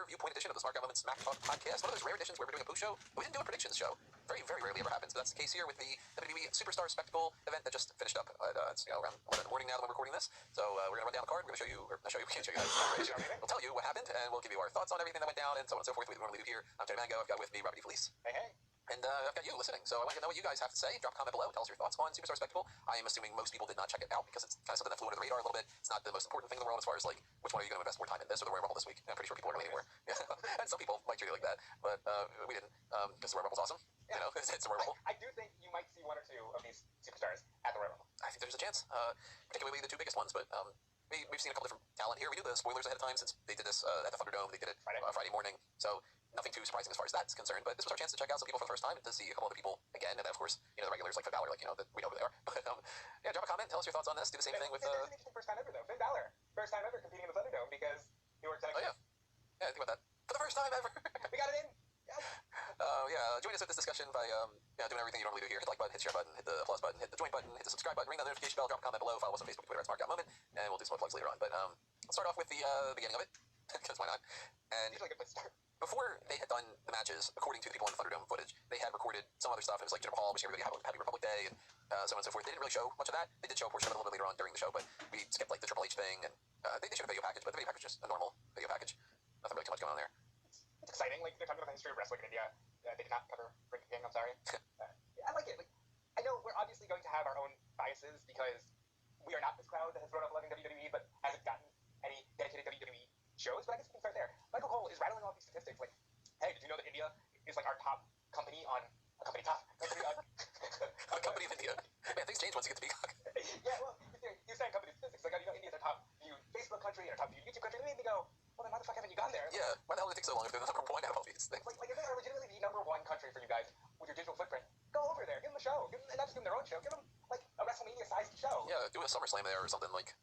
another viewpoint edition of the Smart Guy Moments Smack Talk podcast. One of those rare editions where we're doing a boo show, but we didn't do a predictions show. Very, very rarely ever happens, but that's the case here with the WWE Superstar Spectacle event that just finished up. It's around 11 in the morning now that we're recording this, so we're going to run down the card. We're going to show you, or not show you, we can't show you that. We'll tell you what happened, and we'll give you our thoughts on everything that went down, and so on and so forth. We normally do here. I'm Johnny Mango. I've got with me Robert D. Felice. Hey, hey. And I've got you listening, so I want to know what you guys have to say. Drop a comment below. Tell us your thoughts on Superstar Spectacle. I am assuming most people did not check it out because it's kind of something that flew under the radar a little bit. It's not the most important thing in the world as far as like which one are you going to invest more time in, this or the Royal Rumble this week. I'm pretty sure people are leaning more. Yeah. And some people might treat it like that, but we didn't because the Royal Rumble's awesome. Yeah. You know, it's the Royal Rumble. I do think you might see one or two of these superstars at the Royal Rumble. I think there's a chance, particularly the two biggest ones, but we've seen a couple different talent here. We do the spoilers ahead of time since they did this at the Thunderdome. They did it Friday morning, so nothing too surprising as far as that's concerned. But this was our chance to check out some people for the first time and to see a couple other people again. And then, of course, you know, the regulars like Finn Balor, like, you know, that we know who they are. But yeah, drop a comment. Tell us your thoughts on this. Do the same thing with. It's an interesting first time ever, though. Finn Balor, first time ever competing in the Thunderdome because he works at. Oh yeah, yeah. Think about that for the first time ever. We got it in. Yes. Yeah. Join us with this discussion by doing everything you normally do here. Hit the like button, hit the share button, hit the applause button, hit the join button, hit the subscribe button, ring that notification bell, drop a comment below, follow us on Facebook, Twitter at Smart Guy Moment, and we'll do some more plugs later on. But let's start off with the beginning of it because why not? And usually a good place to start. Before they had done the matches, according to the people in the Thunderdome footage, they had recorded some other stuff. It was like Jinder Mahal wishing everybody Happy Republic Day and so on and so forth. They didn't really show much of that. They did show a portion of it a little bit later on during the show, but we skipped like the Triple H thing, and they showed a video package, but the video package is just a normal video package. Nothing really too much going on there. It's exciting. Like they're talking about the history of wrestling in India. They did not cover Ring of King. I'm sorry. I like it. Like I know we're obviously going to have our own biases because we are not this crowd that has grown up loving WWE, but hasn't gotten any dedicated WWE shows. But I guess we can start there. Michael Cole is rattling off these statistics. Like, hey, did you know that India is like our top company on a company top company on a company of India? Man, things change once you get to Peacock. Yeah, well, you're saying company statistics. Like, you know, India's our top viewed Facebook country and our top viewed YouTube country. They made me go, well, then why the fuck haven't you gone there? Yeah, why the hell did it take so long if they're the number one out of all these things? Like if they are legitimately the number one country for you guys with your digital footprint, go over there, give them a show. Give them, and not just give them their own show, give them like a WrestleMania-sized show. Yeah, do a SummerSlam there or something like.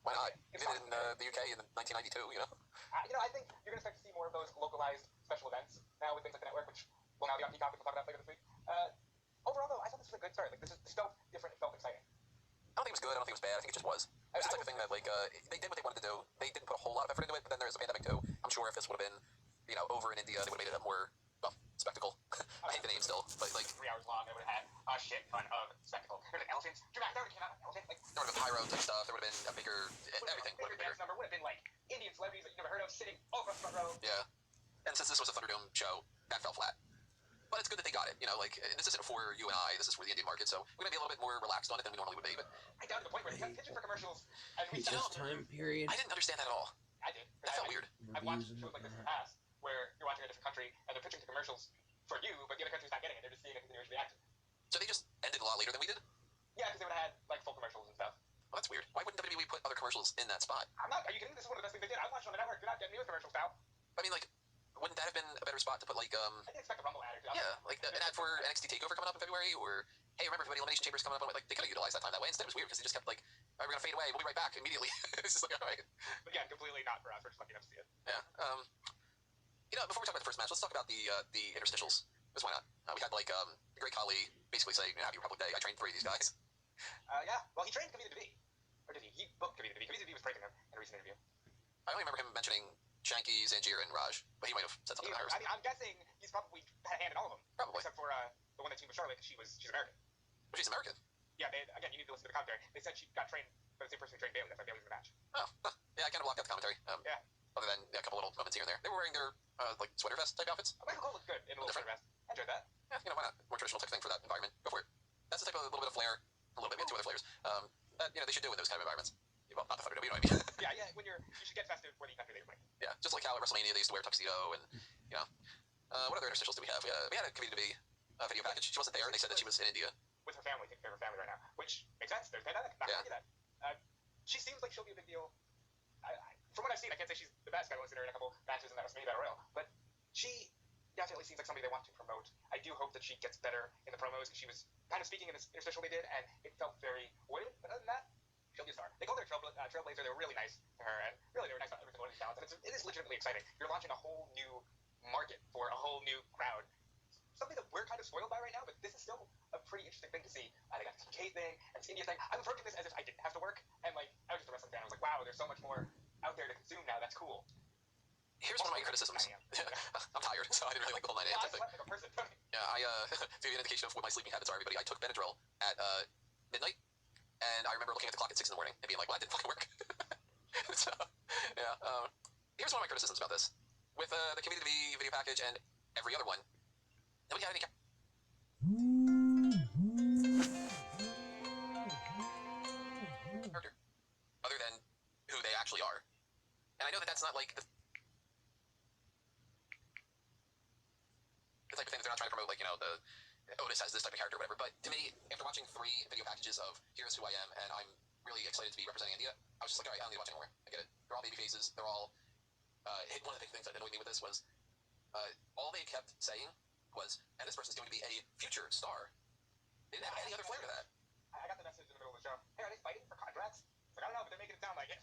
Why not? They did it in the UK in 1992, you know? I think you're going to start to see more of those localized special events now with things like the network, which will now be on Peacock, which we'll talk about later this week. Overall, though, I thought this was a good start. Like, this felt different. It felt exciting. I don't think it was good. I don't think it was bad. I think it just was. It was just like a thing that, like, they did what they wanted to do. They didn't put a whole lot of effort into it, but then there's a pandemic, too. I'm sure if this would have been, you know, over in India, they would have made it a more, well, spectacle. I hate the name still, but, like... 3 hours long, they would have had a shit ton of spectacle. There would have been elephants. Dramatic. There would have came out an elephant. Like, there would have been pyro type stuff. There would have been a bigger... everything would have been bigger. Number would have been, like, Indian celebrities that you never heard of sitting over the front row. Yeah. And since this was a Thunderdome show, that fell flat. But it's good that they got it. You know, like, this isn't for you and I. This is for the Indian market, so we're going to be a little bit more relaxed on it than we normally would be. But I got to the point where they kept pitching for commercials. And we just time period. I didn't understand that at all. I did. That felt weird. I've watched shows like this in the past where you're watching a different country and they're pitching to commercials for you, but the other country's not getting it. They're just seeing a continuation of the action. So they just ended a lot later than we did? Yeah, because they would have had, like, full commercials and stuff. Well, that's weird. Why wouldn't WWE put other commercials in that spot? Are you kidding me? This is one of the best things they did. I watched on the network. You're not getting me with commercials, pal. I mean, like, wouldn't that have been a better spot to put, like, I didn't expect a Rumble ad. Yeah, like an ad for NXT TakeOver coming up in February, or, hey, remember everybody, Elimination Chamber's coming up. Like, they could have utilized that time that way. Instead, it was weird because they just kept, like, all right, we're going to fade away. We'll be right back immediately. It's just like, all right. But yeah, completely not for us. We're just lucky enough to see it. Yeah. You know, before we talk about the first match, let's talk about the interstitials. Because why not? We had, like, Great Khali basically say, you know, Happy Republic Day. I trained 3 of these guys. Yeah. Well, he trained Kavita Devi. Or did he? He booked Kavita Devi. Kavita Devi was praising him in a recent interview. I only remember him mentioning Shanky, Zanjeer, and Raj, but he might have said something about I mean, I'm guessing he's probably had a hand in all of them. Probably. Except for the one that teamed with Charlotte, because she's American. But she's American. Yeah, again, you need to listen to the commentary. They said she got trained by the same person who trained Bailey. That's why Bailey's in the match. Oh, yeah, I kind of blocked out the commentary. Yeah. Other than a couple little moments here and there. They were wearing their, like, sweater vest type outfits. Michael Cole looked good in a little sweater vest. I enjoyed that. Yeah, you know, why not? More traditional type thing for that environment. Go for it. That's the type of a little bit of flair, a little bit of 2 other flares. That, you know, they should do in those kind of environments. Well, not the Thunderdome, you know what I mean? Yeah, when you should get festive for the country that you're playing. Yeah, just like how at WrestleMania they used to wear a tuxedo and, you know. What other interstitials do we have? We had a Kavita Devi video package. She wasn't there, and they said that she was in India. With her family, taking care of her family right now, which makes sense. There's pandemic. Not gonna do that. She seems like she'll be a big deal. From what I've seen, I can't say she's the best. I've only seen her in a couple matches in that WrestleMania Battle Royal, but she definitely seems like somebody they want to promote. I do hope that she gets better in the promos because she was kind of speaking in this interstitial they did, and it felt very weird. But other than that, she'll be a star. They called her Trailblazer. They were really nice to her, and really they were nice about every single one of these talents. And it is legitimately exciting. You're launching a whole new market for a whole new crowd. Something that we're kind of spoiled by right now, but this is still a pretty interesting thing to see. They got the TK thing and this India thing. I'm approaching this as if I didn't have to work, and like I was just a wrestling fan. I was like, wow, there's so much more out there to consume now. That's cool. Here's one of my criticisms. I'm tired, so I didn't really like the whole 9 a.m. I thing. slept like a person. Yeah, to give you an indication of what my sleeping habits are, everybody, I took Benadryl at midnight, and I remember looking at the clock at 6 in the morning and being like, well, that didn't fucking work. So, yeah. Here's one of my criticisms about this. With the community video package and every other one, nobody had any character other than who they actually are. And I know that that's not like the type of thing that they're not trying to promote, like, the Otis has this type of character or whatever. But to me, after watching 3 video packages of here's who I am, and I'm really excited to be representing India, I was just like, all right, I don't need to watch anymore. I get it. They're all baby faces. They're all. One of the big things that annoyed me with this was all they kept saying was, and this person's going to be a future star. They didn't have any other flair to that. I got the message in the middle of the show. Hey, are they fighting for contracts? It's like, I don't know, but they're making it sound like it.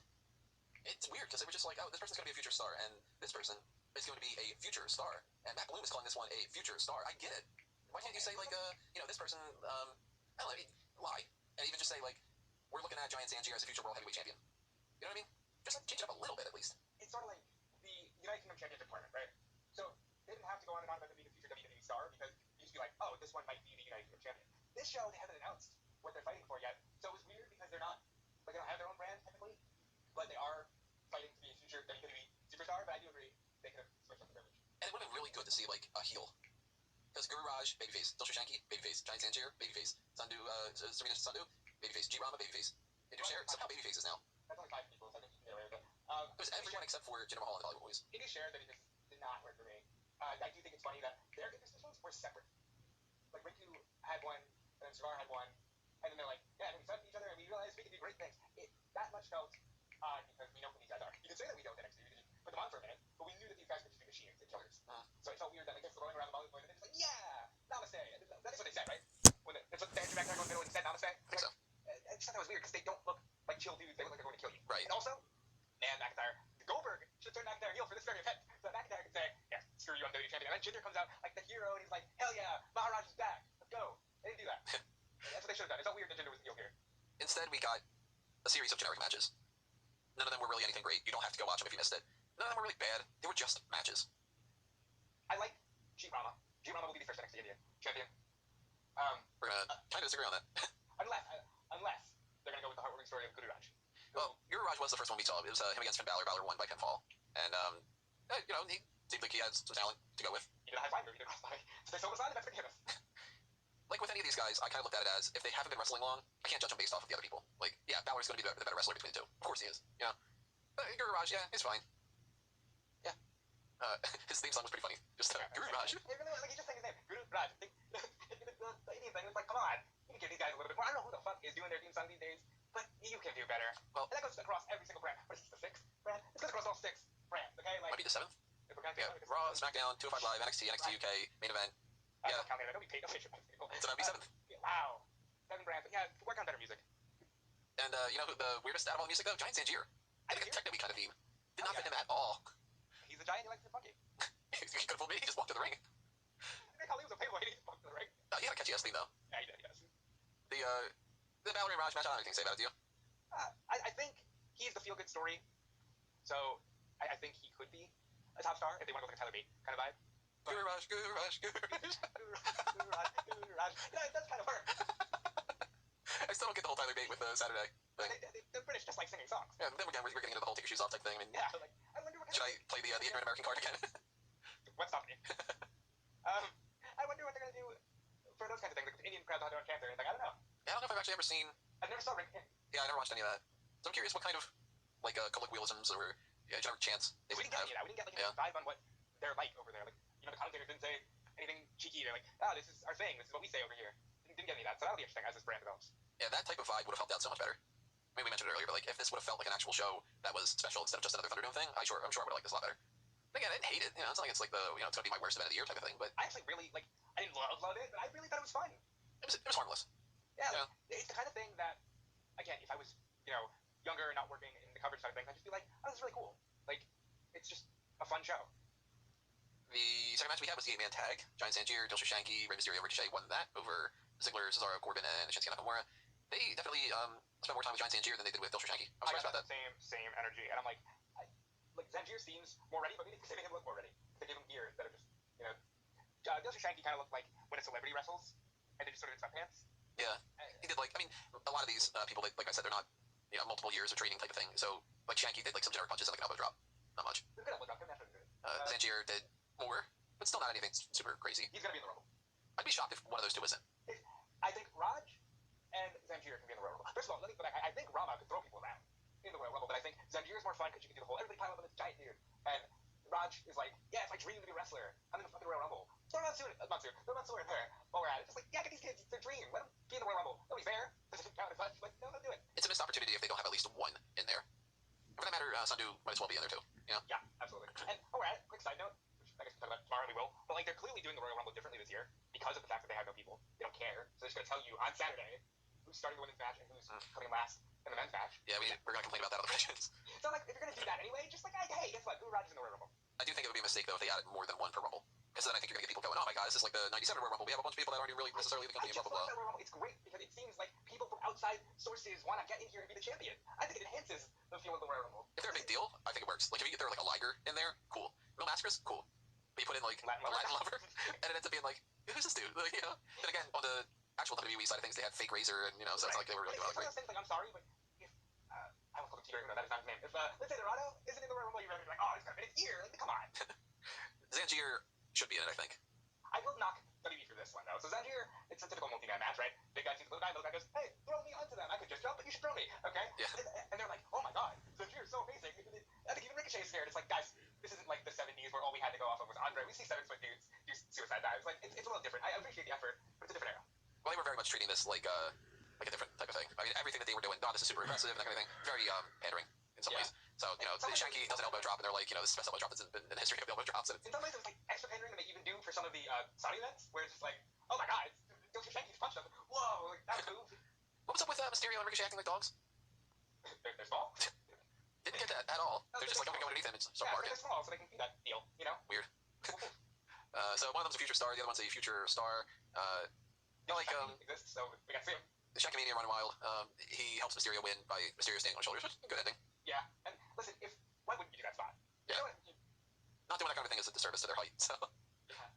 It's weird because they were just like, oh, this person's going to be a future star, and this person is going to be a future star. And Matt Bloom is calling this one a future star. I get it. Why can't you say, like, this person, I don't know, lie. And even just say, like, we're looking at Giant Zangier as a future world heavyweight champion. You know what I mean? Just, like, change it up a little bit, at least. It's sort of like the United Kingdom Championship tournament, right? So they didn't have to go on and on about them being a future WWE star because you just be like, oh, this one might be the United Kingdom champion. This show, they haven't announced what they're fighting for yet. So it was weird because they're not, like, they don't have their own brand, technically, but they are fighting to be a future WWE superstar, but I do agree they could have switched up the verbiage. And it would have been really good to see, like, a heel. Because Guru Raj, babyface. Dilsher Shanky, babyface. Giant Zangier, babyface. Sandu, Serena Sandu, babyface. G Rama, babyface. Indu Sher, somehow babyfaces now. That's only 5 people, so I think you can get away with it. It was everyone except for Jinder Mahal and the Bollywood Boys. Indu Sher, that just did not work for me. I do think it's funny that their decisions were separate. Like, Rinku had one, and then Sagar had one, and then they're like, yeah, and we fought each other, and we realized we could do great things. That much felt odd because we know who these guys are. You can say that we don't NXT, we just put them on for a minute, but we knew that these guys could just be machines and killers. So it felt weird that, like, they're throwing around the Bollywood Boys, and they're just like, yeah, namaste. That is what they said, right? When it's like Andrew McIntyre goes middle and said namaste. I think so. I just thought that was weird because they don't look like chill dudes. They look like they're going to kill you. Right. And also, man, McIntyre, Goldberg should turn McIntyre heel for this very event. So that McIntyre can say, yeah, screw you, I'm WWE champion. And then Jinder comes out like the hero, and he's like, hell yeah, Maharaj is back. Let's go. They didn't do that. That's what they should have done. It felt weird that Jinder was the heel here. Instead, we got a series of generic matches. None of them were really anything great. You don't have to go watch them if you missed it. None of them were really bad. They were just matches. I like G Rama. G Rama will be the first NXT India champion. We're going to kind of disagree on that. unless they're going to go with the heartwarming story of Guru Raj. Well, Guru Raj was the first one we saw. It was him against Finn Balor. Balor won by pinfall. And, he seemed like he had some talent to go with. He did a high five, he did a crossbody. So they sold us on, and that's forgive us. Like with any of these guys, I kind of looked at it as, if they haven't been wrestling long, I can't judge them based off of the other people. Like, yeah, Balor's going to be the better wrestler between the two. Of course he is. But Guru Raj, yeah, he's fine. Yeah. His theme song was pretty funny. Just Guru Raj. It really was, like, he just sang his name. Guru Raj. The Indian thing was like, come on. You can give these guys a little bit more. I don't know who the fuck is doing their theme song these days, but you can do better. Well, and that goes across every single brand. What is this, the 6th brand? It goes across all 6 brands, okay? Like, might be the 7th. If we're gonna Yeah, Raw, SmackDown, 205 Live, NXT, NXT UK, main event. I Yeah. don't count it. I don't be paid. No pay for people. So that'd be 7th. Wow. 7 brands. But yeah, work on better music. And, who the weirdest out of all the music, though? Giant Zangier. I think a technically kind of theme. Did not fit him at all. He's a giant. He likes to funky. He could have fooled me. He just walked to the ring. Nick Ali was a payboy. He just walked to the ring. He had a catchy ass theme, though. Yeah, he did. Yes. The Balor and Raj match, I don't have anything to say about it, do you? I think he's the feel-good story. So I think he could be a top star if they want to go with like a Tyler Bate kind of vibe. Guru Raj, Guru Raj, Guru Raj. Guru Raj. No, it does kind of work. I still don't get the whole Tyler Bate with the Saturday thing. The British just like singing songs. Yeah, then again, we're getting into the whole take your shoes off type thing. I mean, Yeah, like, I wonder what should I play the ignorant American card again? What's stopping you? I wonder what they're going to do for those kinds of things. Like the Indian crowd don't cancer. Like, I don't know. Yeah, I don't know if I've actually ever seen. I've never saw Ring. Yeah, I never watched any of that. So I'm curious what kind of, like, colloquialisms or generic chants they We would didn't get have. any of that. We didn't get like any vibe on what they're like over there. Like, the commentators didn't say anything cheeky. They're like, this is our thing. This is what we say over here. Didn't get any of that. So that'll be interesting as this brand develops. Yeah, that type of vibe would have helped out so much better. I mean, we mentioned it earlier, but like, if this would have felt like an actual show that was special instead of just another Thunderdome thing, I'm sure I would have liked this a lot better. And again, I didn't hate it. It's not like it's like it's gonna be my worst event of the year type of thing. But I actually really like. I didn't love it, but I really thought it was fun. it was harmless. Yeah, like, it's the kind of thing that, again, if I was younger and not working in the coverage side of things, I'd just be like, oh, this is really cool. Like, it's just a fun show. The second match we had was the 8-man tag. Giant Zangier, Dilsher Shanky, Rey Mysterio, Ricochet won that over Ziggler, Cesaro, Corbin, and Shinsuke Nakamura. They definitely spent more time with Giant Zangier than they did with Dilsher Shanky. I was surprised about that. Same energy, and I'm like, Zangier seems more ready, but maybe they made him look more ready. They gave him gear instead of just, you know. Dilsha Shanky kind of looked like when a celebrity wrestles, and they just sort of in sweatpants. Yeah, he did like, I mean, a lot of these people, like I said, they're not, multiple years of training type of thing. So, like Shanky did like some generic punches and like an elbow drop. Not much. Good elbow drop, good match, good. Zangier did more, but still not anything super crazy. He's gonna be in the Rumble. I'd be shocked if one of those two isn't. I think Raj and Zangier can be in the Royal Rumble. First of all, let me go back. I think Rama could throw people around in the Royal Rumble, but I think Zangier is more fun because you can do the whole everybody pile up on this giant dude. And Raj is like, yeah, it's my dream to be a wrestler. I'm in the fucking Royal Rumble. Throw Mansoor in there. While we're at it. Just like, yeah, get these kids. It's their dream. Let them be in the Royal Rumble. Nobody's there. Doesn't count as much. Like, no, do it. It's a missed opportunity if they don't have at least one in there. For that matter, Sandu might as well be in there too. Yeah, absolutely. And while we're at it, quick side note, which I guess we'll talk about tomorrow and we will, but like they're clearly doing the Royal Rumble differently this year because of the fact that they have no people. They don't care. So they're just going to tell you on Saturday who's starting the women's match and who's coming last in the men's match. Yeah, we're going to complain about that on the predictions. So like, if you're going to do that anyway, just like, hey, guess what? Guru Raj is in the Royal Rumble. I do think it would be a mistake though if they added more than one per Rumble. Because then I think you're going to get people going, oh my god, is this like the 97 Royal Rumble? We have a bunch of people that aren't even really necessarily in the company, blah, blah, blah. It's great because it seems like people from outside sources want to get in here and be the champion. I think it enhances the feel of the Royal Rumble. If they're a big deal, I think it works. Like if you get there like a Liger in there, cool. Mil Mascaras, cool. But you put in like Latin a Latin lover, and it ends up being like, who's this dude? Like, Then again, on the actual WWE side of things, they had fake Razor, and so it's like they were really doing it great. Things like, I'm sorry, but if I almost called him Tito, even though that is not his name. If let's say Dorado isn't in the Royal Rumble, you're going to be like, oh, he's got a minute here. Like, come on. Zangier should be in it, I think. I will knock WWE for this one though. So Zangier, it's a typical multi-man match, right? Big guy sees the little guy goes, hey, throw me onto them. I could just jump, but you should throw me, okay? Yeah. And they're like, oh my god, Zangier is so amazing. I think even Ricochet is scared. It's like, guys, this isn't like the 70s where all we had to go off of was Andre. We see 7-foot dudes do suicide dives. Like, it's a little different. I appreciate the effort, but it's a different era. Well, they were very much treating this like a different type of thing. I mean, everything that they were doing, this is super aggressive and that kind of thing, very pandering in some ways. So, Shanky does an elbow drop, and they're like, this is the best elbow drop that's been in the history of elbow drops. And in some ways, it was like extra pandering than they even do for some of the Saudi events, where it's just like, oh my god, Dilsha Shanky's punched them. Whoa, like, that was cool. What was up with Mysterio and Ricochet acting like dogs? They're small. Didn't get that at all. They're just like, I'm going to go underneath them and start barking. They're small, so they can do that deal, Weird. So one of them's a future star, the other one's a future star. exists, so we got to see him. Shankamania running wild. He helps Mysterio win by Mysterio standing on his shoulders. Good ending. Yeah, and listen, why wouldn't you do that spot? Yeah. You know what? Not doing that kind of thing is a disservice to their height. So. Yeah.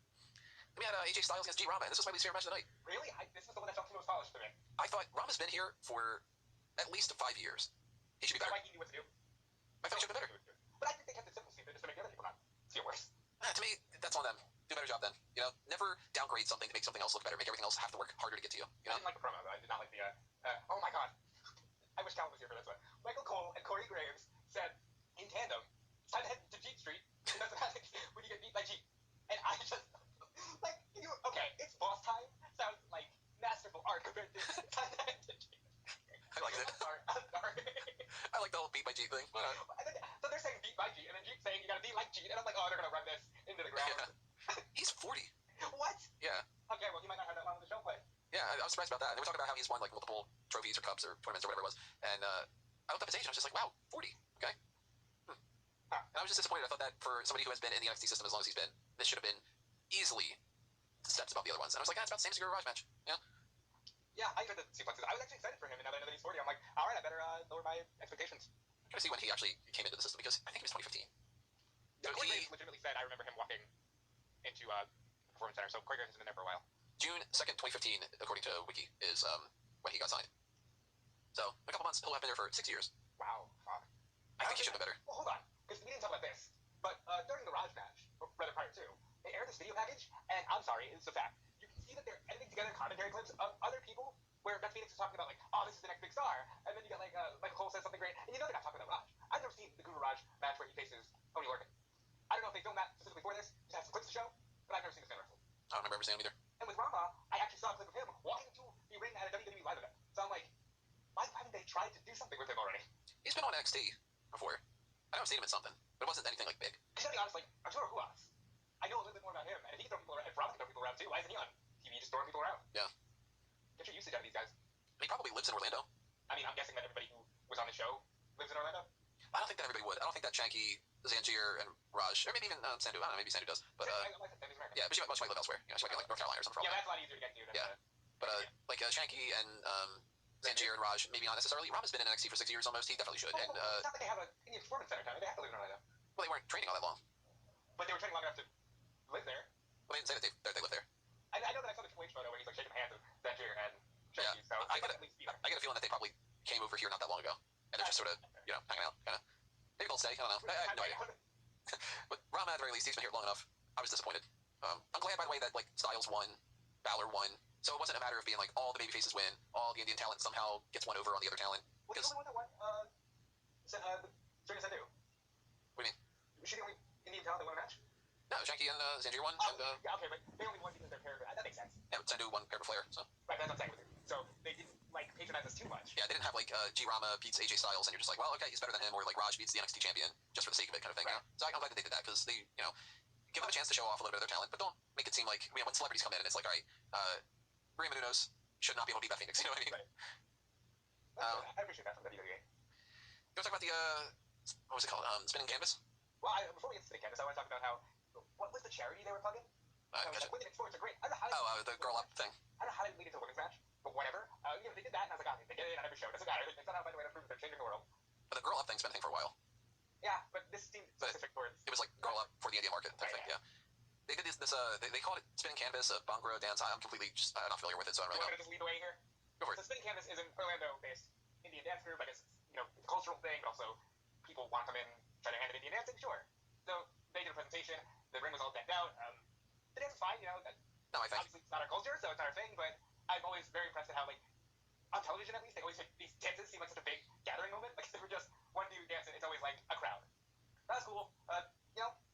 We had AJ Styles against G Rama, and this was my least favorite match of the night. Really? This was the one that felt the most polished to me. I thought Rama's been here for at least 5 years. He should be better. Why he knew what to do? I thought he should be better. But I think they kept it simple, Steve, just to make the other people not see it worse. To me, that's on them. Do a better job then. Never downgrade something to make something else look better. Make everything else have to work harder to get to you. I didn't like the promo, though. I did not like the, oh my god. I wish Calvin was here for this one. Michael Cole and Corey Graves said, in tandem, it's time to head to Jeep Street. It doesn't matter when you get beat by Jeep. And I just, like, okay, it's boss time. Sounds like masterful art compared to time to head to Jeep. I liked it. I'm sorry. I like the whole beat by Jeep thing. So they're saying beat by Jeep, and then Jeep saying you gotta be like Jeep, and I'm like, oh, they're gonna run this into the ground. Yeah. He's 40. What? Yeah. Okay, well, he might not have that long of the show play. Yeah, I was surprised about that. And they were talking about how he's won like multiple trophies or cups or tournaments or whatever it was. And I looked up his age and I was just like, wow, 40. Okay. And I was just disappointed. I thought that for somebody who has been in the NXT system as long as he's been, this should have been easily steps above the other ones. And I was like, it's about the same as a Guru Raj match. Yeah. Yeah, I enjoyed the sequences. I was actually excited for him, and now that I know that he's 40, I'm like, all right, I better lower my expectations. I'm trying to see when he actually came into the system because I think it was 2015. Yeah, Corey Graves legitimately said, I remember him walking into the Performance Center, so Corey Graves has been there for a while. June 2nd, 2015, according to Wiki, is when he got signed. So, in a couple months, he'll have been there for 6 years. Wow, fuck. I think he should have been better. Well, hold on, because we didn't talk about this, but during the Raj match, or rather prior to, they aired this video package, and I'm sorry, it's a fact. You can see that they're editing together commentary clips of other people where Beth Phoenix is talking about, like, oh, this is the next big star, and then you got, like, Michael Cole says something great, and they're not talking about Raj. I've never seen the Guru Raj match where he faces Tony Lorcan. I don't know if they filmed that specifically for this, just have some clips to show, but I've never seen this man wrestle. I don't remember seeing him either. And with Rama, I actually saw a clip of him walking to the ring at a WWE live event. So I'm like, why haven't they tried to do something with him already? He's been on NXT before. I know I've seen him in something, but it wasn't anything, like, big. Because to be honest, like, Arturo Ruas, I know a little bit more about him, and if he can throw people around, if Rama can throw people around too, why isn't he on TV just throwing people around? Yeah. Get your usage out of these guys. He probably lives in Orlando. I mean, I'm guessing that everybody who was on the show lives in Orlando. I don't think that everybody would. I don't think that Shanky, Zangier, and Raj, or maybe even Sandu. I don't know, maybe Sandu does. But, yeah, but she might live elsewhere. She might be like North Carolina or something. Yeah, that's a lot easier to get to. Yeah. But, like, Shanky and Zangier and Raj, maybe not necessarily. Rama's been in NXT for 6 years almost. He definitely should. And, it's not that they have an Indian Performance Center time. They have to live in Orlando. Well, they weren't training all that long. But they were training long enough to live there. Well, they didn't say that they live there. I know that I saw the Triple H photo where he's like shaking hands with Zangier and Shanky, so I they get must at least be there. I get a feeling that they probably came over here not that long ago, and they're just sort of, hanging out, kind of. Maybe they'll stay. I don't know. I have no idea. But Rama, at the very least, he's been here long enough. I was disappointed. I'm glad, by the way, that like Styles won, Balor won. So it wasn't a matter of being like all the baby faces win, all the Indian talent somehow gets one over on the other talent. Well, the only one that won, Serena Sandu. What do you mean? Was she the only Indian talent that won a match? No, Shanky and Zangier won. Oh, And, yeah, okay, but they only won because their character. That makes sense. yeah, Sandu won paired with Flair. So Right, that's what I'm saying with it. So they didn't like patronize us too much. yeah, they didn't have like G Rama beats AJ Styles, and you're just like, well, okay, he's better than him, or like Raj beats the NXT champion just for the sake of it, kind of thing. Right. You know? So I'm glad that they did that because they, give them a chance to show off a little bit of their talent, but don't make it seem like when celebrities come in and it's like, all right, Rhea Menounos should not be able to beat Beth Phoenix. You know what I mean? Right. I appreciate that from the WWE. You want to talk about the what was it called? Spinning Canvas? Well, before we get to the canvas, I want to talk about how what was the charity they were plugging? Gotcha. Women in sports are great. I don't know how. The girl up thing. I don't know how they lead into a women's match, but whatever. They did that, and I was like, they get it on every show. It doesn't matter. They somehow find a way to prove that they're changing the world. But the girl up thing's been a thing for a while. Yeah, but this seemed specific towards. It was like girl up for the Indian market type thing. Yeah. They did this. They called it Spinning Canvas, a Bhangra dance. I'm completely just not familiar with it, so I don't really know. Want to just lead the way here? Go for it. So Spinning Canvas is an Orlando-based Indian dance group. I guess it's a cultural thing, but also people want to come in, try their hand at Indian dancing. Sure. So they did a presentation. The ring was all decked out. The dance was fine. No, I think. Obviously it's not our culture, so it's not our thing. But I'm always very impressed at how, like, on television at least, they always make these dances seem like such a big gathering moment. Like, if they were just one dude dancing, it's always like a crowd. That's cool.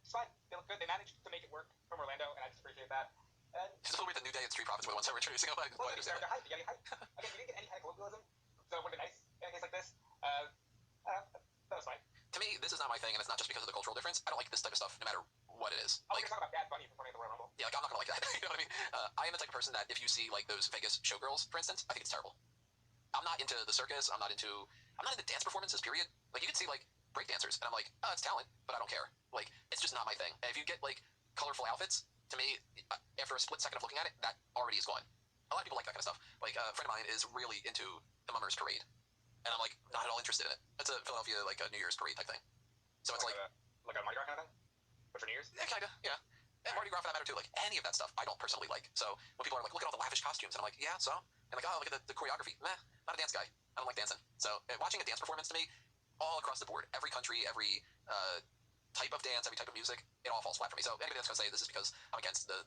It's fine. They look good. They managed to make it work from Orlando, and I just appreciate that. And It's a little weird that New Day and Street Profits were the ones that were introducing them. well, they're hype. You gotta get hype. Again, you didn't get any kind of colloquialism, so it would have been nice in a case like this. That was fine. To me, this is not my thing, and it's not just because of the cultural difference. I don't like this type of stuff, no matter what it is. Oh, Like, we're gonna talk about Bad Bunny performing at the Royal Rumble. yeah, like I'm not gonna like that. You know what I mean? I am the type of person that if you see like those Vegas showgirls, for instance, I think it's terrible. I'm not into the circus. I'm not into dance performances. Period. Like you can see like break dancers, and I'm like, oh, it's talent, but I don't care. Like it's just not my thing. And if you get like colorful outfits, to me, after a split second of looking at it, that already is gone. A lot of people like that kind of stuff. Like a friend of mine is really into the Mummers Parade, and I'm like not at all interested in it. It's a Philadelphia like a New Year's parade type thing. So it's like a Mardi Gras kind of thing, but for New Year's. yeah, kinda, yeah. And Mardi Gras for that matter too. Like any of that stuff, I don't personally like. So when people are like, look at all the lavish costumes, and I'm like, yeah, so, and like, oh, look at the choreography. Meh, not a dance guy. I don't like dancing. So watching a dance performance to me, all across the board, every country, every type of dance, every type of music, it all falls flat for me. So anybody that's gonna say this is because I'm against the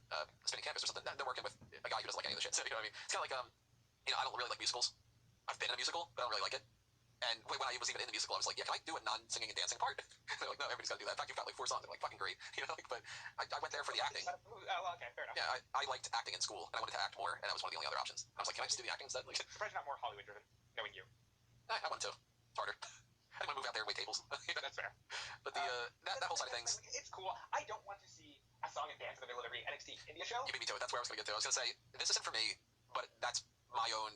Spinning Canvas or something, they're working with a guy who doesn't like any of the shit. So, you know what I mean? It's kind of like I don't really like musicals. I've been in a musical, but I don't really like it. And when I was even in the musical, I was like, yeah, can I do a non-singing and dancing part? They're like, no, everybody's got to do that. In fact, you've got like 4 songs. I'm like, fucking great. But I went there for the acting. Oh, well, okay, fair enough. Yeah, I liked acting in school, and I wanted to act more, and that was one of the only other options. I was like, can I just do the acting instead? Like, Surprised you're not more Hollywood driven, knowing you. I want to. It's harder. I didn't want to move out there and wait tables. That's fair. But the that whole side of things. It's cool. I don't want to see a song and dance in the middle of every NXT India show. You beat me to it. That's where I was going to get to. I was going to say, this isn't for me, but that's my own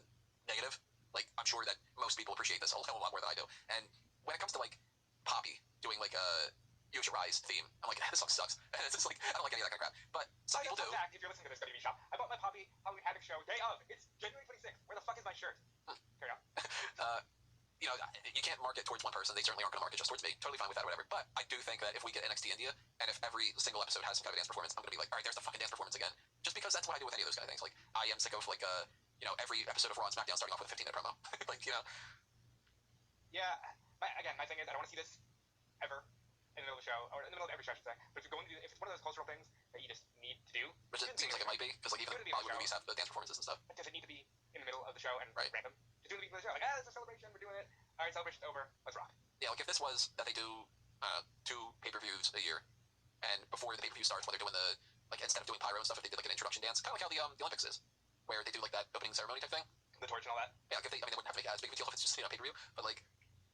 negative. Like, I'm sure that most people appreciate this a hell of a lot more than I do. And when it comes to, like, Poppy doing, like, a You Should Rise theme, I'm like, this song sucks. And it's just like, I don't like any of that kind of crap. But some people do. Fact, if you're listening to this WWE shop, I bought my Poppy Halloween Havoc show day of. It's January 26th. Where the fuck is my shirt? Carry on. You can't market towards one person. They certainly aren't going to market just towards me. Totally fine with that or whatever. But I do think that if we get NXT India, and if every single episode has some kind of a dance performance, I'm going to be like, all right, there's the fucking dance performance again. Just because that's what I do with any of those kind of things. Like, I am sick of, like, every episode of Raw and SmackDown starting off with a 15-minute promo. Like, Yeah. My thing is, I don't want to see this ever in the middle of the show, or in the middle of every show, I should say. But if it's one of those cultural things that you just need to do, which it seems like it might be, because, like, even the Bollywood movies have the dance performances and stuff. Does it need to be in the middle of the show and right. random? Just do it in the beginning of the show. Like, it's a celebration, we're doing it. All right, celebration's over. Let's rock. Yeah, like if this was that they do 2 pay-per-views a year, and before the pay-per-view starts, when they're doing instead of doing pyro and stuff, if they did like an introduction dance, kind of like how the Olympics is, where they do like that opening ceremony type thing. The torch and all that. Yeah, like if they wouldn't have to make it as big of a deal if it's just pay-per-view, but like,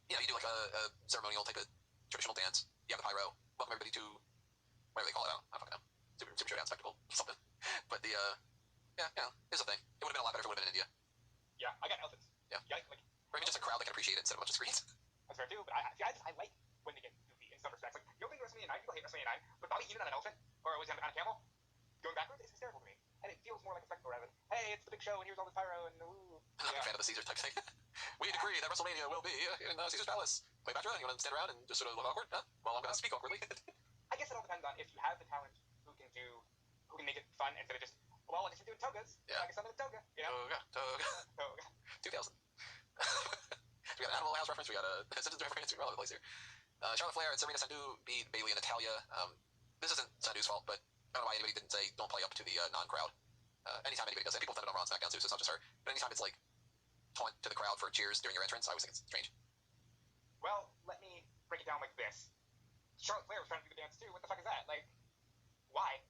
you do like a ceremonial type of traditional dance. You have the pyro, welcome everybody to whatever they call it. I don't fucking know. Super showdown spectacle, something. But here's the thing. It would have been a lot better if it would have been in India. Yeah, I got elephants. Yeah. Like, or even just a crowd that can appreciate it instead of a bunch of screens. That's fair too, but I like when they get goofy in some respects. Like, you don't think WrestleMania 9, people hate WrestleMania 9, but Bobby Heenan on an elephant, or was he on a camel, going backwards, it's hysterical to me. And it feels more like a spectacle rather than, hey, it's the big show and here's all this pyro and ooh. I'm not a fan of the Caesar type thing. We decree that WrestleMania will be in Caesar's Palace. Cleopatra, you want to stand around and just sort of look awkward? Huh? Well, I'm going to speak awkwardly. I guess it all depends on if you have the talent who can make it fun instead of just, well, I guess you're doing togas. Yeah. I guess I'm in a toga. You know? Toga. Toga. 2000. We got an Animal House reference. We got a Simpsons reference. We're all over the place here. Charlotte Flair and Serena Sandhu beat Bayley and Natalia. This isn't Sandhu's fault, but I don't know why anybody didn't say don't play up to the non-crowd. Anytime anybody does it, people have done it on Raw and SmackDown too, so it's not just her. But anytime it's like taunt to the crowd for cheers during your entrance, I always think it's strange. Well, let me break it down like this. Charlotte Flair was trying to do the dance too. What the fuck is that? Like, why?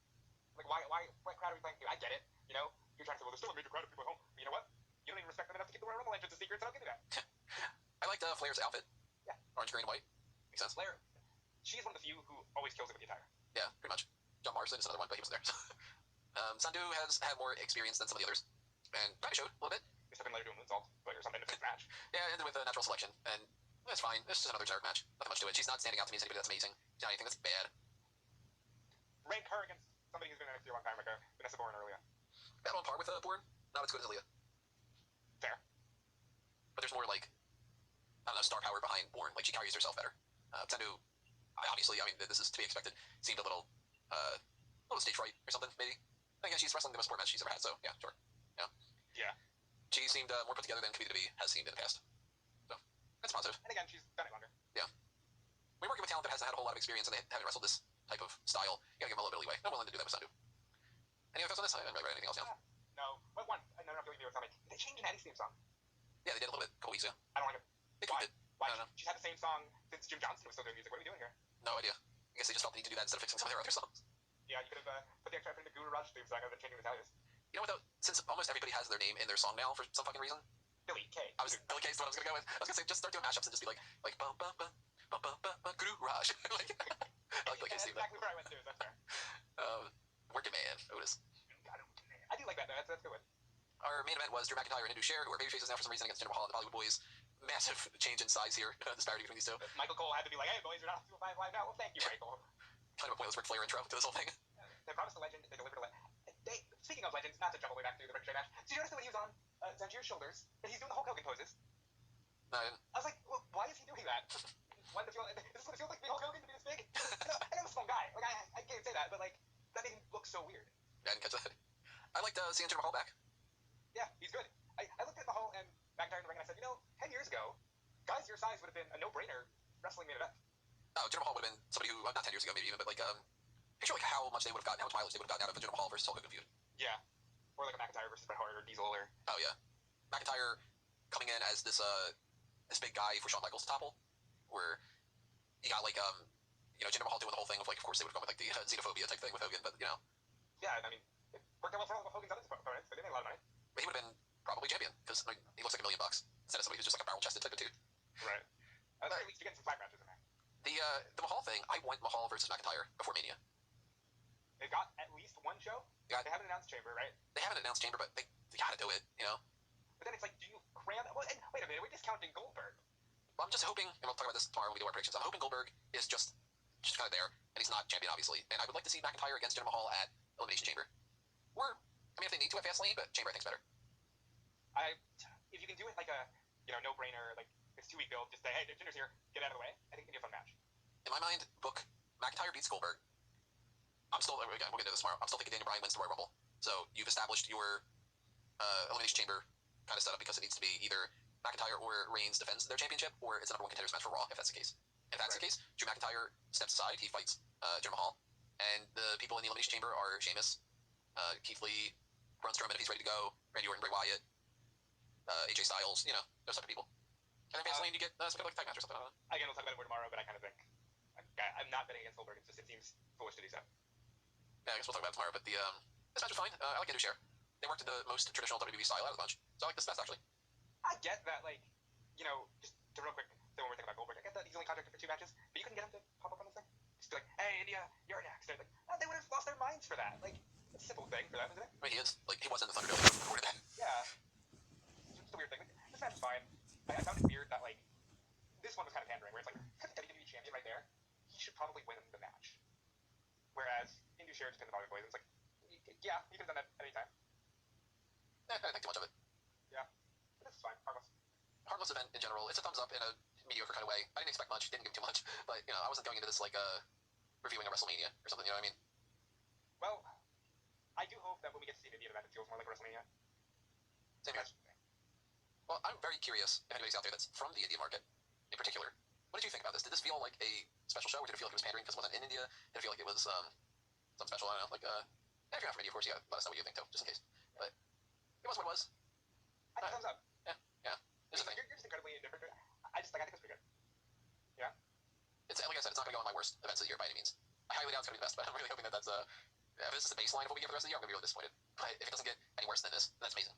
Like, why? What crowd are we playing to? I get it. You know, you're trying to say, well, there's still a major crowd of people at home. But you know what? You don't even respect them enough to keep the Royal Rumble entrance a secret, so I'll give you that. I liked Flair's outfit. Yeah. Orange, green, and white. Makes sense. Flair, she's one of the few who always kills it with the attire. Yeah, pretty much. John Morrison is another one, but he wasn't there. Sandhu has had more experience than some of the others, and kind of showed a little bit. Except in later doing moonsault, or something to fix the match. Yeah, ended with a natural selection, and that's fine. It's just another generic match. Nothing much to it. She's not standing out to me as anybody that's amazing. She's not anything that's bad. Rank her against somebody who's been in NXT a long time, like Vanessa Borne earlier. Battle on par with Bourne. Not as good as Aaliyah. Fair. But there's more like, I don't know, star power behind Bourne. Like, she carries herself better. Sandhu, obviously, I mean, this is to be expected. Seemed a little stage fright or something, maybe. And again, she's wrestling the best sport match she's ever had, so yeah, sure. Yeah. Yeah. She seemed more put together than Kavita B has seemed in the past. So, that's positive. And again, she's done it longer. Yeah. When you're working with talent that hasn't had a whole lot of experience and they haven't wrestled this type of style, you gotta give them a little bit of leeway. I'm willing to do that with Sandhu. Any other thoughts on this? I haven't really read anything else down. No. What one? I don't know if you'll with something. They changed Natty's theme song. Yeah, they did a little bit a couple weeks ago. I don't like it. They Why? tweaked it. Why? I don't know. She's had the same song since Jim Johnston was still doing music. What are we doing here? No idea. I guess they just felt the need to do that instead of fixing some of their other songs. Yeah, you could have put the extra effort into Guru Raj theme song other than changing the values. You know what though? Since almost everybody has their name in their song now for some fucking reason. Billy Kay. Billy Kay's the one I was gonna go with. I was gonna say just start doing mashups and just be like bum bum bum bum bum bum bum Guru Raj. like I like Billy Kay's theme. That's exactly where I went to. That's fair. Working man, Otis. I do like that though. That's a good one. Our main event was Drew McIntyre and Indus Sher, who are babyfaces now for some reason against Jinder Mahal and the Bollywood Boys. Massive change in size here. Disparity between these two. Michael Cole had to be like, hey boys, you're not 205 live now. Well, thank you, Michael. Kind of a pointless Ric Flair intro to this whole thing. They promised a legend. They delivered a legend. Speaking of legends, not to jump all the way back to the Ricochet match. Did you notice that when he was on Zanjir's shoulders, that he's doing the Hulk Hogan poses? No, I didn't. I was like, well, why is he doing that? Is this what it feels like to be Hulk Hogan to be this big? I know I'm a small guy. Like I can't say that, but like that made him look so weird. Yeah, I didn't catch that. I liked seeing Jinder Mahal back. Yeah, he's good. I looked at Mahal and McIntyre in the ring and I said, 10 years ago, guys your size would have been a no-brainer wrestling main event. Oh, Jinder Mahal would have been somebody who, not 10 years ago maybe even, but like, picture like how much they would have gotten, how much mileage they would have gotten out of the Jinder Mahal versus Hulk Hogan feud. Yeah. Or like a McIntyre versus Bret Hart or Diesel or... Oh, yeah. McIntyre coming in as this big guy for Shawn Michaels to topple, where you got like, Jinder Mahal doing the whole thing of like, of course they would have gone with like the xenophobia type thing with Hogan, but Yeah, I mean, it worked out well for Hogan's other opponents, but they made a lot of money. But he would have been probably champion, because he looks like $1 million instead of somebody who's just like a barrel-chested type of dude. Right. At the very least, you're getting some flag matches in there. The Mahal thing, I want Mahal versus McIntyre before Mania. They've got at least one show. Yeah. They haven't announced Chamber, right? They haven't announced Chamber, but they gotta do it, But then it's like, do you cram... Well, and wait a minute, we're discounting Goldberg. Well, I'm just hoping, and we'll talk about this tomorrow when we do our predictions, I'm hoping Goldberg is just kind of there, and he's not champion, obviously. And I would like to see McIntyre against Jinder Mahal at Elimination Chamber. Or, I mean, if they need to at Fastlane, but Chamber I think's better. If you can do it like a, no-brainer, like, it's 2-week build, just say, hey, Jinder's here, get out of the way, I think it can be a fun match. In my mind, book McIntyre beats Goldberg. We'll get into this tomorrow. I'm still thinking Daniel Bryan wins the Royal Rumble. So you've established your Elimination Chamber kind of setup because it needs to be either McIntyre or Reigns defends their championship, or it's a number one contenders match for Raw, if that's the case. If that's the case, Drew McIntyre steps aside, he fights Jinder Mahal, and the people in the Elimination Chamber are Sheamus, Keith Lee, Braun Strowman if he's ready to go, Randy Orton, Bray Wyatt, AJ Styles, those type of people. And then Fastlane, you get some kind of like tag match or something. I don't know. Again, we'll talk about it more tomorrow, but I kind of think... I'm not betting against Goldberg, it seems foolish to do so. Yeah, I guess we'll talk about it tomorrow, but this match was fine. I like Indus Sher. They worked in the most traditional WWE style out of the bunch, so I like this best, actually. I get that, like, just to real quick, say one more thing about Goldberg. I get that he's only contracted for 2 matches, but you couldn't get him to pop up on this thing? Just be like, hey, India, you're next. They're like, oh, they would have lost their minds for that. Like, it's a simple thing for them, isn't it? I mean, he was in the Thunderdome before that. Yeah. It's just a weird thing. This match is fine. I found it weird that, like, this one was kind of pandering, where it's like, cut the WWE champion right there. He should probably win the match. Whereas Indus Sher just pinned the Bollywood Boys, and it's like, yeah, you could have done that at any time. I didn't think too much of it. Yeah. But this is fine. Harmless. Harmless event in general. It's a thumbs up in a mediocre kind of way. I didn't expect much, didn't give too much, but I wasn't going into this like reviewing a WrestleMania or something. You know what I mean? Well, I do hope that when we get to see an Indian event, it feels more like WrestleMania. Same here. Well, I'm very curious if anybody's out there that's from the Indian market in particular. What did you think about this? Did this feel like a special show, or did it feel like it was pandering because it wasn't in India? Did it feel like it was something special? I don't know. Like, if you're not from India, of course, let us know what you think too, just in case. But it was what it was. I think thumbs up. Yeah. Here's the thing. You're just incredibly indifferent. I think it's pretty good. Yeah. It's like I said, it's not going to go on my worst events of the year by any means. I highly doubt it's going to be the best, but I'm really hoping that that's if this is the baseline of what we get for the rest of the year, I'm going to be really disappointed. But if it doesn't get any worse than this, then that's amazing.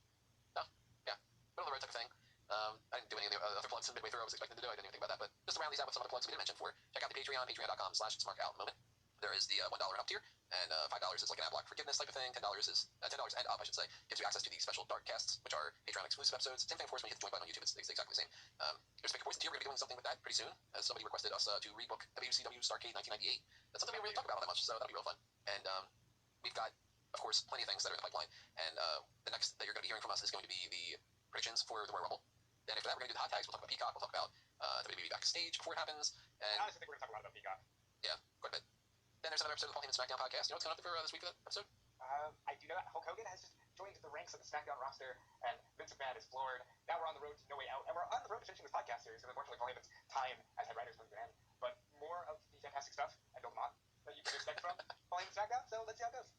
No, yeah, middle of the road type of thing. I didn't do any of the other plugs midway through. I was expecting to do. I didn't even think about that. But just to round these out with some other plugs we didn't mention for, check out the Patreon, patreon.com/smarkoutmoment. There is the $1 and up tier, and $5 is like an ad block forgiveness type of thing. $10 is $10 and up, I should say, gives you access to the special dark casts, which are Patreon exclusive episodes. Same thing, of course, when you hit the join button on YouTube. It's exactly the same. There's the Pick Your Poison tier. We're going to be doing something with that pretty soon, as somebody requested us to rebook WCW Starrcade 1998. That's something we don't really talk about that much, so that'll be real fun. And we've got, of course, plenty of things that are in the pipeline. And the next that you're going to be hearing from us is going to be the predictions for the Royal Rumble. Then after that, we're going to do the hot tags. We'll talk about Peacock. We'll talk about WWE backstage before it happens. And I honestly think we're going to talk a lot about Peacock. Yeah, quite a bit. Then there's another episode of the Paul Heyman SmackDown podcast. You know what's coming up for this week for that episode? I do know that Hulk Hogan has just joined the ranks of the SmackDown roster, and Vince McMahon is floored. Now we're on the road to No Way Out, and we're on the road to finishing this podcast series, because unfortunately Paul Heyman's time as head writer is coming to an end. But more of the fantastic stuff and Bill DeMott that you can expect from Paul Heyman SmackDown, so let's see how it goes.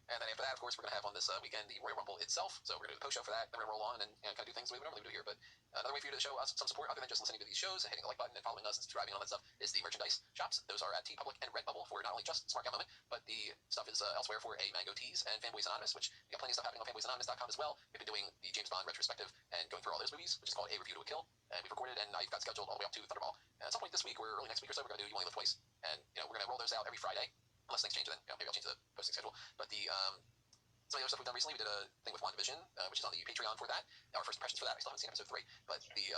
And then after that, of course, we're going to have on this weekend the Royal Rumble itself. So we're going to do the post show for that. Then we're going to roll on and kind of do things the way we normally do here. But another way for you to show us some support, other than just listening to these shows and hitting the like button and following us and subscribing and all that stuff, is the merchandise shops. Those are at TeePublic and Redbubble for not only just Smart Guy Moment, but the stuff is elsewhere for Mango Tees and Fanboys Anonymous, which we got plenty of stuff happening on fanboysanonymous.com as well. We've been doing the James Bond retrospective and going through all those movies, which is called A Review to a Kill. And we've recorded, and I've got scheduled all the way up to Thunderball. And at some point this week, or early next week or so, we're going to do You Only Live Twice. And we're going to roll those out every Friday, unless things change. Then maybe I'll change the posting schedule. But the some of the other stuff we've done recently, we did a thing with WandaVision, which is on the Patreon for that. Our first impressions for that. I still haven't seen episode 3, but the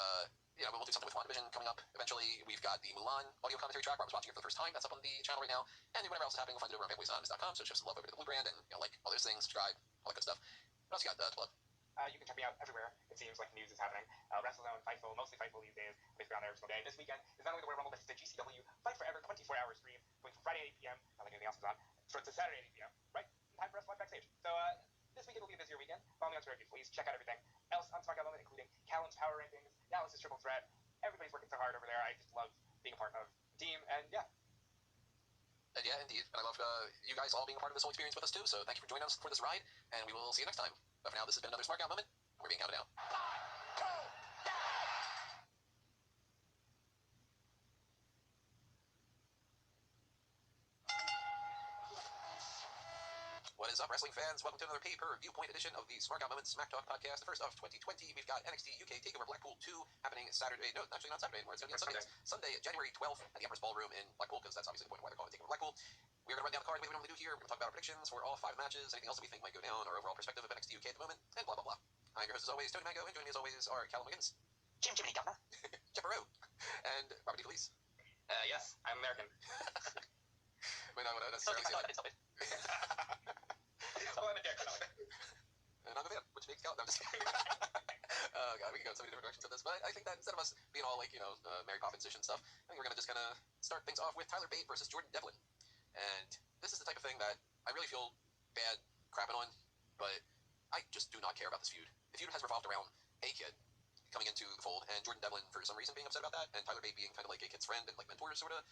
we'll do something with WandaVision coming up eventually. We've got the Mulan audio commentary track where I was watching it for the first time. That's up on the channel right now. And whatever else is happening, we'll find it over on fanboysanonymous.com. So show some love over to the Blue Brand and like all those things, subscribe, all that good stuff. What else you got to plug? You can check me out everywhere. It seems like news is happening. WrestleZone, Fightful, mostly Fightful these days. Basically on there every single day. This weekend is not only the Royal Rumble, but it's the GCW Fight Forever 24-hour stream going from Friday at 8 p.m. Not like anything else is on. So it's Saturday at 8 p.m. Right? Time for us to watch backstage. So this weekend will be a busier weekend. Follow me on Twitter, please. Check out everything else on SmackDown Moment, including Callum's Power Rankings, Dallas' Triple Threat. Everybody's working so hard over there. I just love being a part of the team, and yeah. And yeah, indeed. And I love you guys all being a part of this whole experience with us too. So thank you for joining us for this ride, and we will see you next time. But for now, this has been another Smart Guy Moment. We're being counted out. What is up, wrestling fans? Welcome to another pay-per-view point edition of the Smart Guy Moment Smack Talk podcast. The first of 2020. We've got NXT UK TakeOver Blackpool 2 happening Saturday. No, actually not Saturday anymore. It's going to be on Sunday, January 12th at the Empress Ballroom in Blackpool, because that's obviously the point of why they're calling it TakeOver Blackpool. We're going to run down the card the way we normally do here. We're going to talk about our predictions for all 5 matches, anything else that we think might go down, our overall perspective of NXT UK at the moment, and blah, blah, blah. I'm your host as always, Tony Mango, and joining me as always are Callum Wiggins, Jiminy Governor, Jeff Barrow, and Robert DeFelice. Yes, I'm American. Wait, no, necessarily say that. Well, I'm a dick. And I'm a fan, which makes Callum. No, I'm just kidding. Oh, God, we can go in so many different directions with this. But I think that instead of us being all like, Mary Poppins-ish and stuff, I think we're going to just kind of start things off with Tyler Bate versus Jordan Devlin. And this is the type of thing that I really feel bad crapping on, but I just do not care about this feud. The feud has revolved around a kid coming into the fold, and Jordan Devlin, for some reason, being upset about that, and Tyler Bate being kind of like a kid's friend and like mentor, sort of,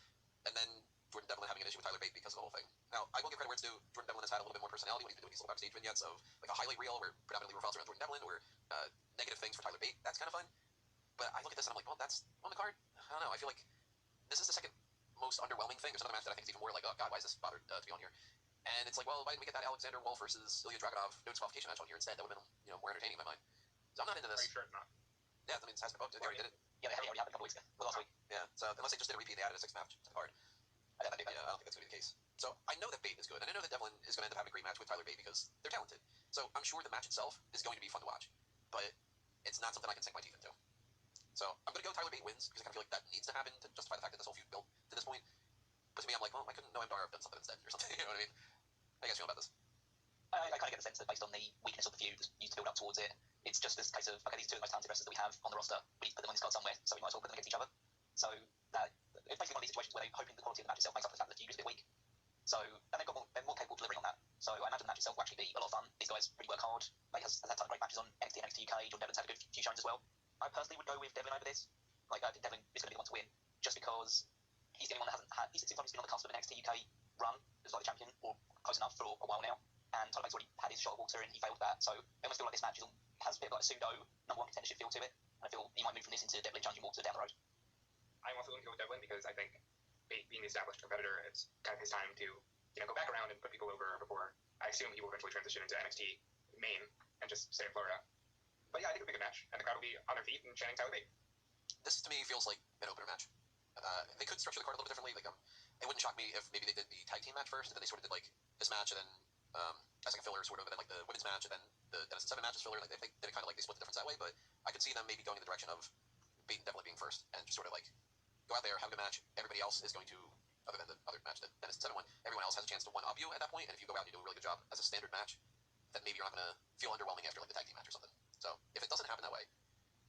and then Jordan Devlin having an issue with Tyler Bate because of the whole thing. Now, I will give credit where it's due. Jordan Devlin has had a little bit more personality when he's been doing these little backstage vignettes of like a highlight reel where predominantly revolves around Jordan Devlin, or negative things for Tyler Bate. That's kind of fun. But I look at this and I'm like, well, that's on the card. I don't know. I feel like this is the second most underwhelming thing. There's another match that I think is even more like, oh God, why is this bothered to be on here? And it's like, well, why didn't we get that Alexander Wolf versus Ilya Dragunov no disqualification match on here instead? That would have been, more entertaining in my mind. So I'm not into this. Are you sure it's not? Yeah, I mean, it has been booked. They already did it. Yeah, they already happened a couple weeks ago. Well, last week. Yeah, so unless they just did a repeat, they added a 6th match to the card. I don't think that's going to be the case. So I know that Bate is good, and I know that Devlin is going to end up having a great match with Tyler Bate because they're talented. So I'm sure the match itself is going to be fun to watch, but it's not something I can sink my teeth into. So I'm going to go Tyler Bate wins because I kind of feel like that needs to happen to justify the fact that this whole feud built to this point. But to me, I'm like, well, I couldn't Noam Dar have done something instead or something. You know what I mean? How you guys feel about this? I kind of get the sense that based on the weakness of the feud, used to build up towards it, it's just this case of, okay, these are 2 of the most talented wrestlers that we have on the roster. We need to put them on this card somewhere, so we might as well put them against each other. So guys really work hard. Like, has had some great matches on NXT and NXT UK. John Devlin's had a good few showings as well. I personally would go with Devlin over this. Like, I think Devlin is going to be the one to win, just because he's the only one that hasn't had. He seems like he's been on the cusp of an NXT UK run as like the champion, or close enough for a while now. And Tyler Bates already had his shot at Walter, and he failed that. So I almost feel like this match has a bit of like a pseudo number one contendership feel to it. And I feel he might move from this into Devlin challenging Walter down the road. I'm also going to go with Devlin because I think being the established competitor, it's kind of his time to go back around and put people over before I assume he will eventually transition into NXT main and just stay in Florida. But yeah, I think it'll be a good match, and the crowd will be on their feet and chanting Tyler Bate. This to me feels like an opener match. They could structure the card a little bit differently. Like, it wouldn't shock me if maybe they did the tag team match first, and then they sort of did like this match, and then as like a filler sort of, and then like the women's match, and then the Dennis and Seven match is filler. Like, they did it kind of like they split the difference that way. But I could see them maybe going in the direction of Bate and Devlin being first, and just sort of like go out there, have a good match. Everybody else is going to, other than the other match that Dennis and Seven won, everyone else has a chance to one-up you at that point. And if you go out and you do a really good job as a standard match, then maybe you're not going to feel underwhelming after like the tag team match or something. So if it doesn't happen that way,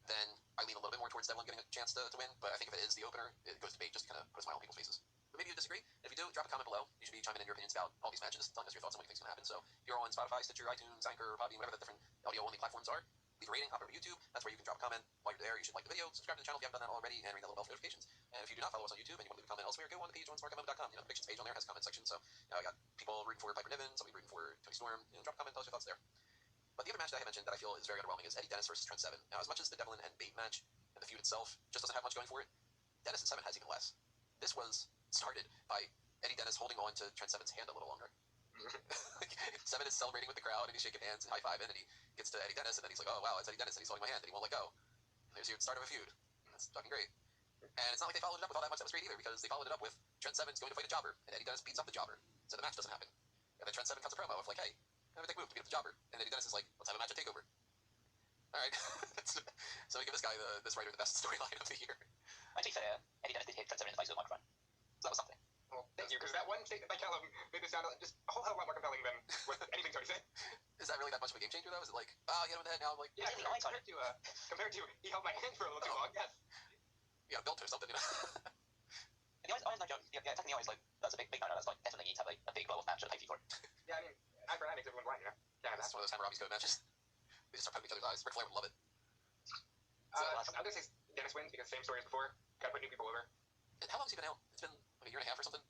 then I lean a little bit more towards Devlin getting a chance to win. But I think if it is the opener, it goes to Bate just to kind of put a smile on people's faces. But maybe you disagree. If you do, drop a comment below. You should be chiming in your opinions about all these matches, telling us your thoughts on what you think is going to happen. So if you're on Spotify, Stitcher, iTunes, Anchor, Podbean, whatever the different audio-only platforms are, leave a rating, hop over to YouTube. That's where you can drop a comment. While you're there, you should like the video, subscribe to the channel if you haven't done that already, and ring that little bell for notifications. And if you do not follow us on YouTube and you want to leave a comment elsewhere, go on the page on smartcomment.com. The predictions page on there has a comment section. So I got people rooting for Piper Niven, somebody rooting for Tony Storm. Drop a comment, tell us your thoughts there. But the other match that I mentioned that I feel is very underwhelming is Eddie Dennis versus Trent Seven. Now, as much as the Devlin and Bate match and the feud itself just doesn't have much going for it, Dennis and Seven has even less. This was started by Eddie Dennis holding on to Trent Seven's hand a little longer. Seven is celebrating with the crowd, and he's shaking hands and high-fiving, and he gets to Eddie Dennis, and then he's like, oh, wow, it's Eddie Dennis, and he's holding my hand, and he won't let go. And there's your start of a feud. That's fucking great. And it's not like they followed it up with all that much that was great either, because they followed it up with Trent Seven's going to fight a jobber, and Eddie Dennis beats up the jobber, so the match doesn't happen. And then Trent Seven cuts a promo of like, hey, I have a dick move to beat up the jobber. And Eddie Dennis is like, let's have a match at TakeOver. Alright. So we give this guy, this writer, the best storyline of the year. And to be fair, Eddie Dennis did hit Trent Seven in the face with a microphone. So that was something. Well, thank you, because that one statement by Callum made this sound just a whole hell of a lot more compelling than what anything Tony said. Is that really that much of a game changer, though? Is it like, you hit him in the head, now I'm like, yeah, compared to he held my hand for a little too long, yes. Yeah, built or something, you know? The eyes, no joke. Yeah, attacking the eyes, like, that's a big no-no. That's like definitely need to have a big blow-off match and a pay-per-view for it. Yeah, I mean, eye for eye makes everyone blind, you know? Yeah, That's one of those Hammurabi's Code matches. They just start poking each other's eyes. Ric Flair would love it. I'm gonna say Dennis wins because same story as before. Gotta put new people over. And how long's he been out? It's been like a year and a half or something?